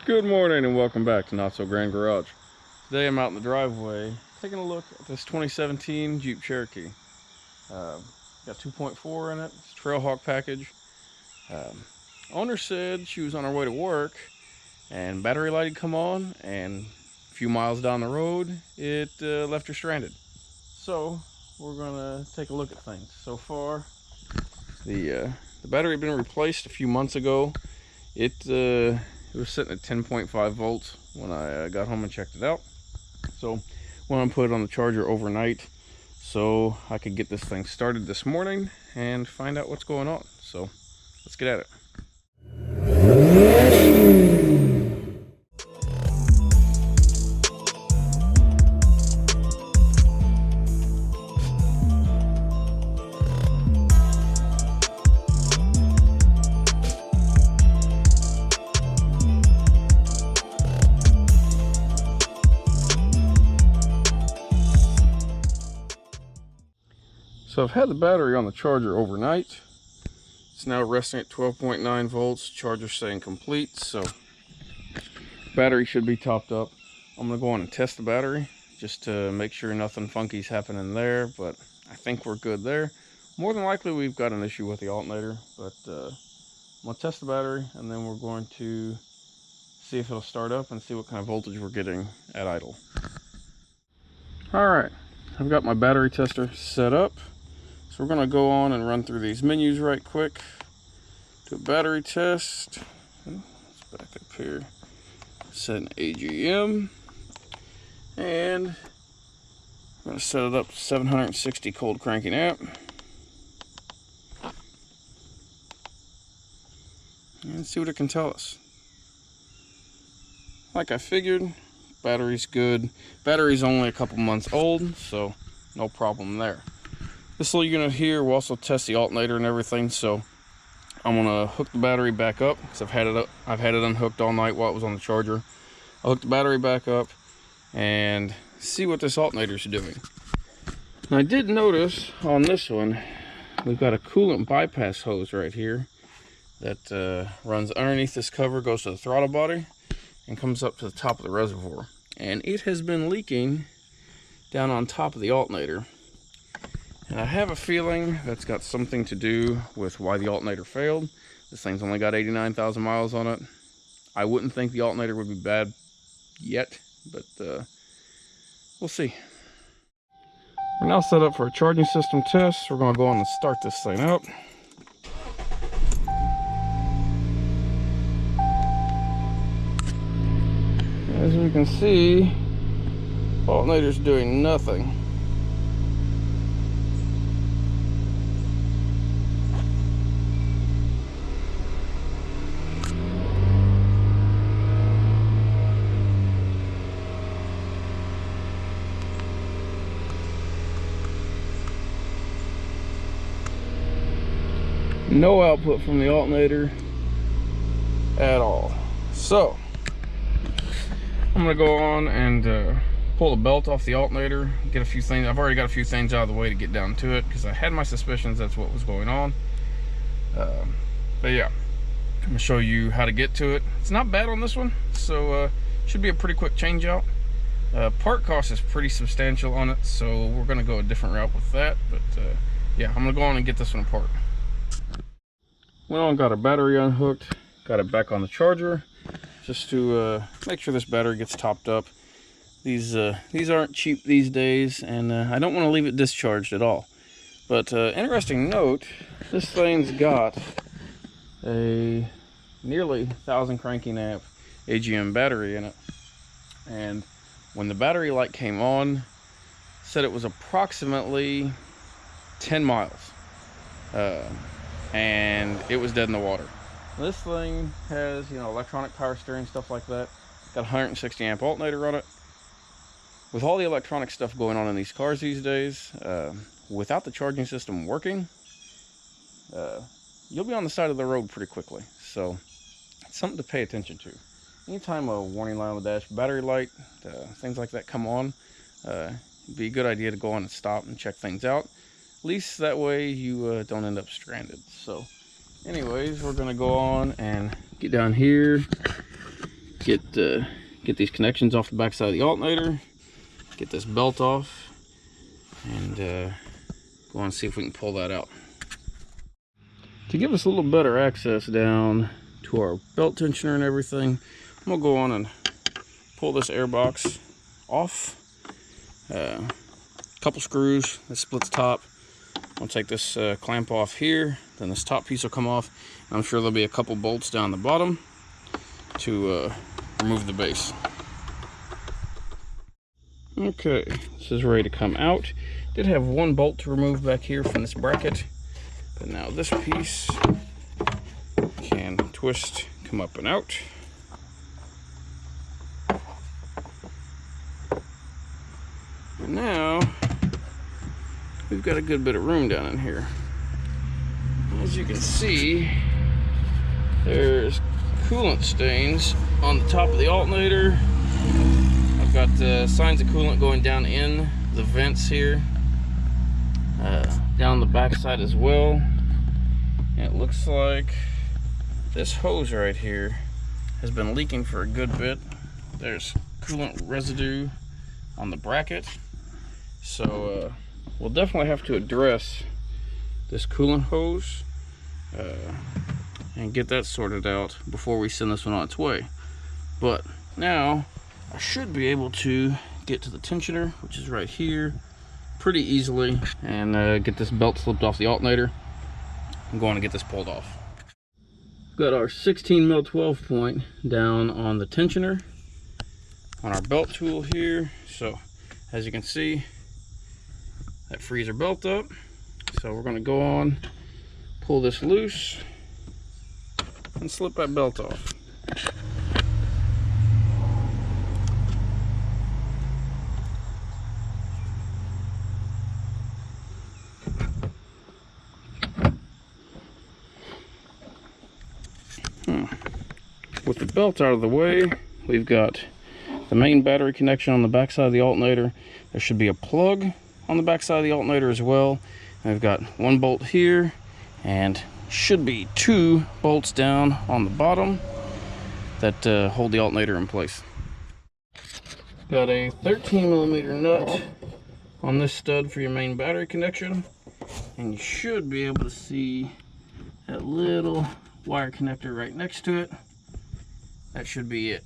Good morning and welcome back to Not So Grand Garage. Today I'm out in the driveway taking a look at this 2017 Jeep Cherokee. Got 2.4 in it. It's a Trailhawk package. Owner said she was on her way to work and battery light had come on, and a few miles down the road it left her stranded. So we're gonna take a look at things. So far the battery had been replaced a few months ago. It was sitting at 10.5 volts when I got home and checked it out. So went and put it on the charger overnight so I could get this thing started this morning and find out what's going on. So let's get at it. So I've had the battery on the charger overnight. It's now resting at 12.9 volts. Charger staying complete, so battery should be topped up. I'm gonna go on and test the battery just to make sure nothing funky's happening there, but I think we're good there. More than likely we've got an issue with the alternator, but I'm gonna test the battery and then we're going to see if it'll start up and see what kind of voltage we're getting at idle. Alright, I've got my battery tester set up. So we're going to go on and run through these menus right quick. Do a battery test. Let's back up here. Set an AGM. And I'm going to set it up to 760 cold cranking amp. And see what it can tell us. Like I figured, battery's good. Battery's only a couple months old, so no problem there. This little unit here will also test the alternator and everything, so I'm gonna hook the battery back up because I've had it unhooked all night while it was on the charger. I'll hook the battery back up and see what this alternator's doing. Now I did notice on this one we've got a coolant bypass hose right here that runs underneath this cover, goes to the throttle body, and comes up to the top of the reservoir. And it has been leaking down on top of the alternator. And I have a feeling that's got something to do with why the alternator failed. This thing's only got 89,000 miles on it. I wouldn't think the alternator would be bad yet, but we'll see. We're now set up for a charging system test. We're going to go on and start this thing up. As you can see, the alternator's doing nothing. No output from the alternator at all. So I'm gonna go on and pull the belt off the alternator, get a few things. I've already got a few things out of the way to get down to it because I had my suspicions that's what was going on. But yeah, I'm gonna show you how to get to it. It's not bad on this one, so should be a pretty quick change out. Part cost is pretty substantial on it, so we're gonna go a different route with that. But yeah, I'm gonna go on and get this one apart. Went on, got our battery unhooked, got it back on the charger, just to make sure this battery gets topped up. These aren't cheap these days, and I don't want to leave it discharged at all. But interesting note, this thing's got a nearly 1,000 cranking amp AGM battery in it. And when the battery light came on, said it was approximately 10 miles. And it was dead in the water. This thing has, you know, electronic power steering, stuff like that. Got a 160 amp alternator on it. With all the electronic stuff going on in these cars these days, without the charging system working, you'll be on the side of the road pretty quickly. So it's something to pay attention to. Anytime a warning light on the dash, battery light, things like that come on, it'd be a good idea to go on and stop and check things out. At least that way you don't end up stranded. So anyways, we're gonna go on and get down here, get these connections off the back side of the alternator, get this belt off, and go on and see if we can pull that out. To give us a little better access down to our belt tensioner and everything, I'm gonna go on and pull this air box off. A couple screws that split the top. I'll take this clamp off here, then this top piece will come off. I'm sure there'll be a couple bolts down the bottom to remove the base. Okay, this is ready to come out. Did have one bolt to remove back here from this bracket, but now this piece can twist, come up and out. And now we've got a good bit of room down in here. As you can see, there's coolant stains on the top of the alternator. I've got signs of coolant going down in the vents here, down the back side as well. And it looks like this hose right here has been leaking for a good bit. There's coolant residue on the bracket, so we'll definitely have to address this coolant hose and get that sorted out before we send this one on its way. But now I should be able to get to the tensioner, which is right here, pretty easily, and get this belt slipped off the alternator. I'm going to get this pulled off. Got our 16 mil 12 point down on the tensioner on our belt tool here. So as you can see, that frees our belt up. So we're going to go on, pull this loose, and slip that belt off. With the belt out of the way, we've got the main battery connection on the back side of the alternator. There should be a plug on the back side of the alternator as well. And we've got one bolt here, and should be 2 bolts down on the bottom that hold the alternator in place. Got a 13 millimeter nut on this stud for your main battery connection, and you should be able to see that little wire connector right next to it. That should be it.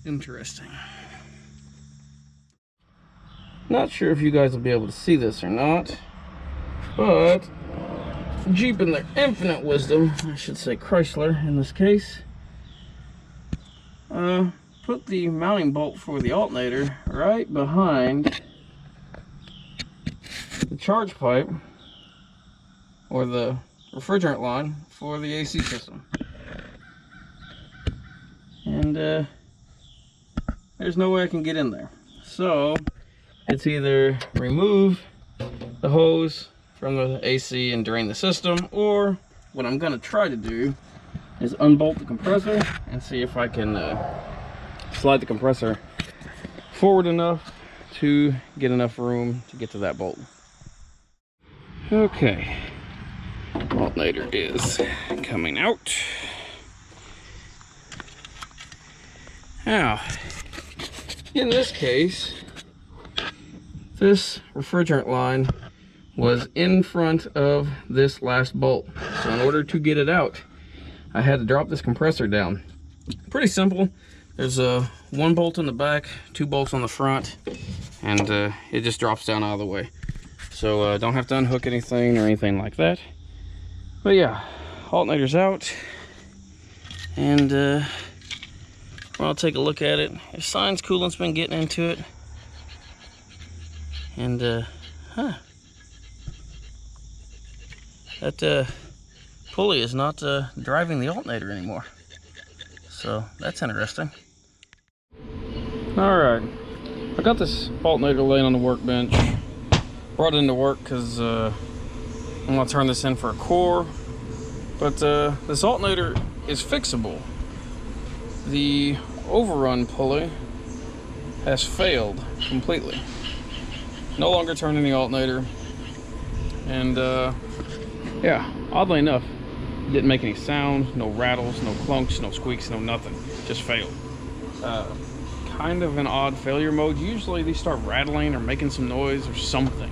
Interesting. Not sure if you guys will be able to see this or not, but Jeep in their infinite wisdom, I should say Chrysler in this case, put the mounting bolt for the alternator right behind the charge pipe or the refrigerant line for the AC system. And there's no way I can get in there. So it's either remove the hose from the AC and drain the system, or what I'm gonna try to do is unbolt the compressor and see if I can slide the compressor forward enough to get enough room to get to that bolt. Okay, alternator is coming out. Now, in this case, this refrigerant line was in front of this last bolt. So in order to get it out, I had to drop this compressor down. Pretty simple. There's one bolt in the back, 2 bolts on the front, and it just drops down out of the way. So don't have to unhook anything or anything like that. But yeah, alternator's out, and I'll take a look at it. There's signs coolant's been getting into it. And, that pulley is not driving the alternator anymore. So that's interesting. Alright, I got this alternator laying on the workbench. Brought it into work because I'm going to turn this in for a core. But this alternator is fixable. The overrun pulley has failed completely. No longer turning the alternator. And yeah, oddly enough, didn't make any sound, no rattles, no clunks, no squeaks, no nothing. Just failed. Kind of an odd failure mode. Usually these start rattling or making some noise or something.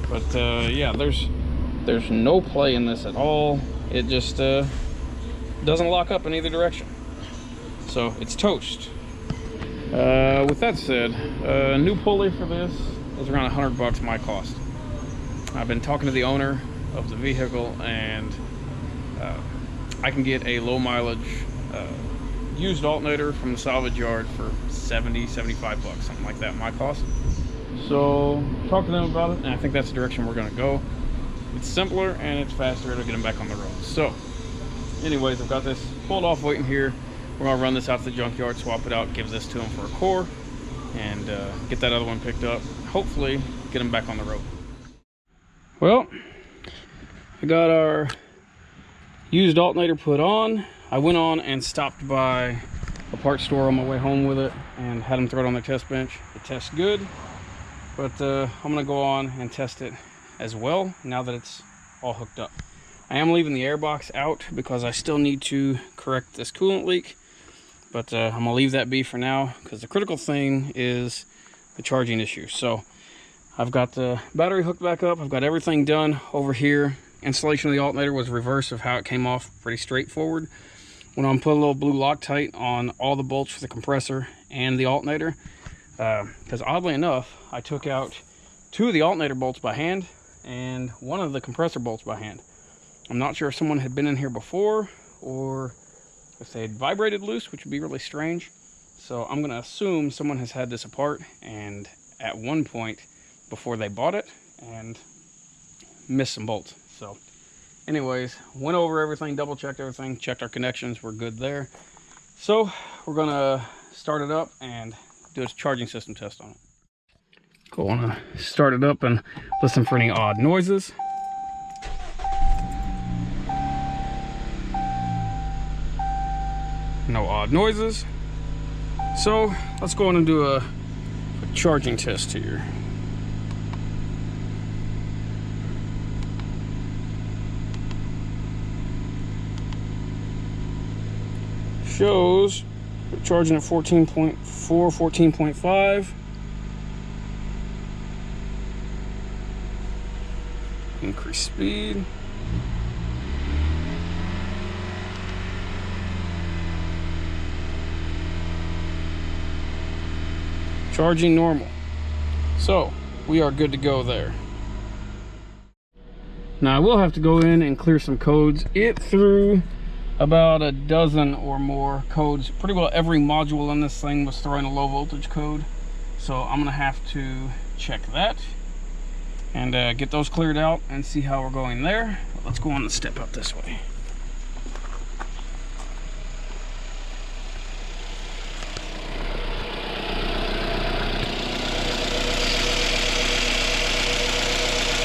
But yeah, there's no play in this at all. It just doesn't lock up in either direction. So it's toast. With that said, a new pulley for this is around $100 my cost. I've been talking to the owner of the vehicle, and I can get a low mileage used alternator from the salvage yard for 70, 75 bucks, something like that, my cost. So talk to them about it, and I think that's the direction we're gonna go. It's simpler and it's faster. It'll get them back on the road. So anyways, I've got this pulled off waiting here. We're gonna run this out to the junkyard, swap it out, give this to them for a core, and get that other one picked up. Hopefully get them back on the road. Well, I got our used alternator put on. I went on and stopped by a parts store on my way home with it and had them throw it on their test bench. It tests good, but I'm gonna go on and test it as well now that it's all hooked up. I am leaving the air box out because I still need to correct this coolant leak, but I'm gonna leave that be for now because the critical thing is the charging issue. So I've got the battery hooked back up. I've got everything done over here. Installation of the alternator was reverse of how it came off, pretty straightforward. Went on, put a little blue Loctite on all the bolts for the compressor and the alternator, because oddly enough, I took out 2 of the alternator bolts by hand and 1 of the compressor bolts by hand. I'm not sure if someone had been in here before or if they had vibrated loose, which would be really strange. So I'm gonna assume someone has had this apart and at one point before they bought it and missed some bolts. So anyways, went over everything, double checked everything, checked our connections, we're good there. So we're gonna start it up and do a charging system test on it. Cool, I wanna start it up and listen for any odd noises. No odd noises. So let's go on and do a charging test here. Shows we're charging at 14.4, 14.5. Increase speed. Charging normal. So we are good to go there. Now I will have to go in and clear some codes. It threw about a dozen or more codes. Pretty well every module on this thing was throwing a low voltage code. So I'm gonna have to check that and get those cleared out and see how we're going there. Let's go on and step up this way.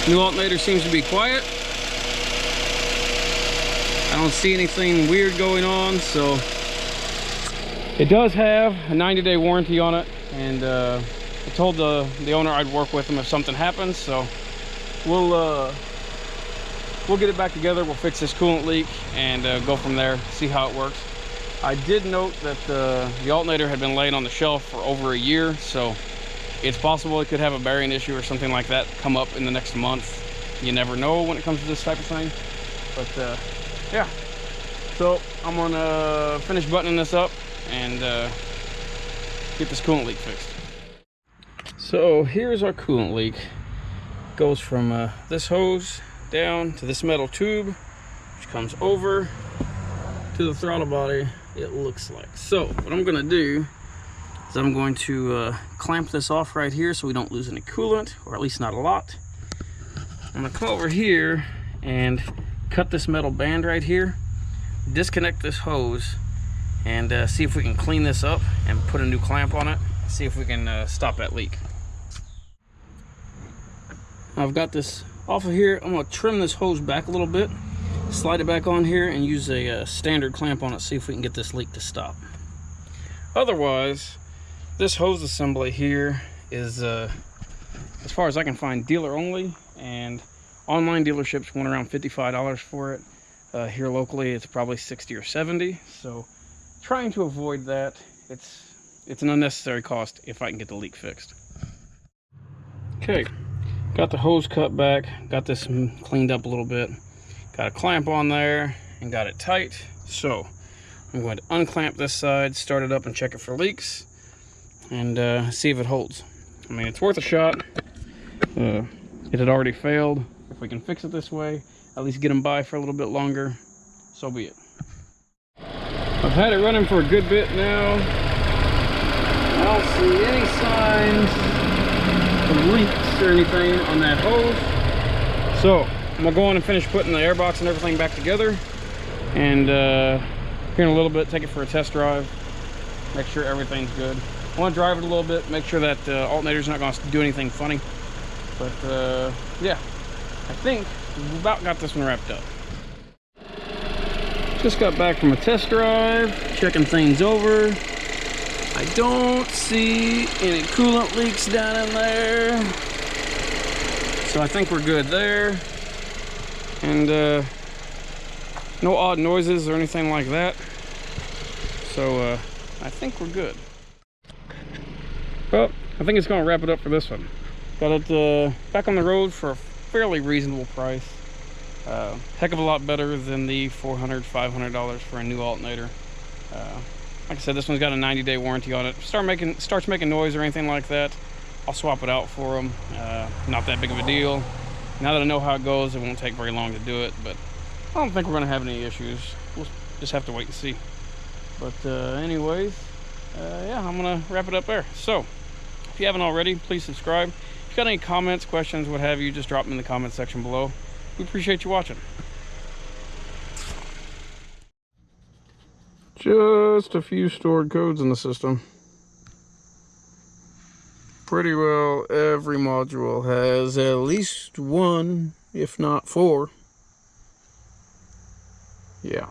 New alternator seems to be quiet. I don't see anything weird going on, so it does have a 90-day warranty on it, and I told the owner I'd work with him if something happens. So we'll get it back together. We'll fix this coolant leak and go from there, see how it works. I did note that the alternator had been laying on the shelf for over a year, so it's possible it could have a bearing issue or something like that come up in the next month. You never know when it comes to this type of thing. But yeah, so I'm gonna finish buttoning this up and get this coolant leak fixed. So here's our coolant leak. It goes from this hose down to this metal tube, which comes over to the throttle body it looks like. So what I'm gonna do is I'm going to clamp this off right here so we don't lose any coolant, or at least not a lot. I'm gonna come over here and cut this metal band right here, disconnect this hose, and see if we can clean this up and put a new clamp on it, see if we can stop that leak. I've got this off of here. I'm gonna trim this hose back a little bit, slide it back on here, and use a standard clamp on it, see if we can get this leak to stop. Otherwise, this hose assembly here is, as far as I can find, dealer only, and online dealerships want around $55 for it. Here locally, it's probably 60 or 70. So trying to avoid that. It's an unnecessary cost if I can get the leak fixed. Okay, got the hose cut back, got this cleaned up a little bit, got a clamp on there, and got it tight. So I'm going to unclamp this side, start it up, and check it for leaks, and see if it holds. I mean, it's worth a shot. It had already failed. If we can fix it this way, at least get them by for a little bit longer, so be it. I've had it running for a good bit now. I don't see any signs of leaks or anything on that hose. So I'm gonna go on and finish putting the airbox and everything back together, and here in a little bit take it for a test drive, make sure everything's good. I want to drive it a little bit, make sure that alternator's not going to do anything funny. But yeah, I think we've about got this one wrapped up. Just got back from a test drive, checking things over. I don't see any coolant leaks down in there, so I think we're good there. And no odd noises or anything like that, so I think we're good. Well, I think it's going to wrap it up for this one. Got it back on the road for a fairly reasonable price. Heck of a lot better than the $400, $500 for a new alternator. Like I said, this one's got a 90-day warranty on it. Starts making noise or anything like that, I'll swap it out for them. Not that big of a deal. Now that I know how it goes, it won't take very long to do it, but I don't think we're going to have any issues. We'll just have to wait and see. But anyways, yeah, I'm going to wrap it up there. So, if you haven't already, please subscribe. If you've got any comments, questions, what have you, just drop them in the comment section below. We appreciate you watching. Just a few stored codes in the system. Pretty well every module has at least one, if not four. Yeah.